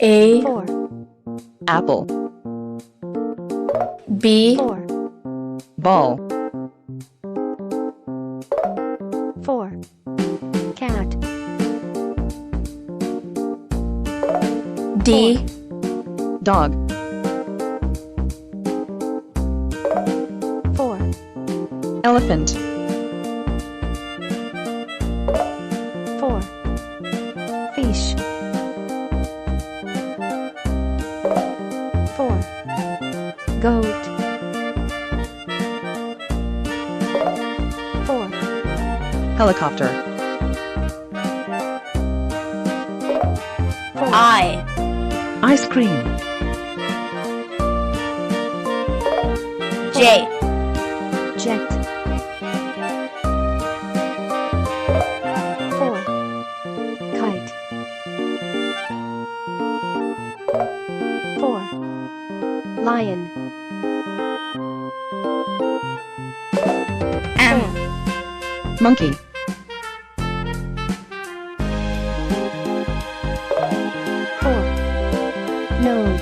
A, 4, apple, B, 4, ball, 4, cat, D, dog, 4, elephant, 4, fish, 4, goat, 4, helicopter, 4, I, ice cream, J, jet, 4, kite, 4, lion, M, monkey, 4, nose,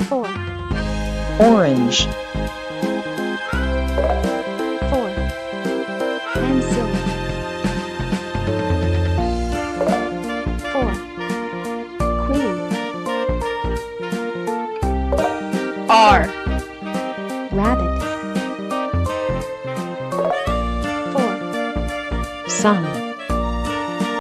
4, orange, 4, pencil, 4, queen, R, rabbit, 4, sun,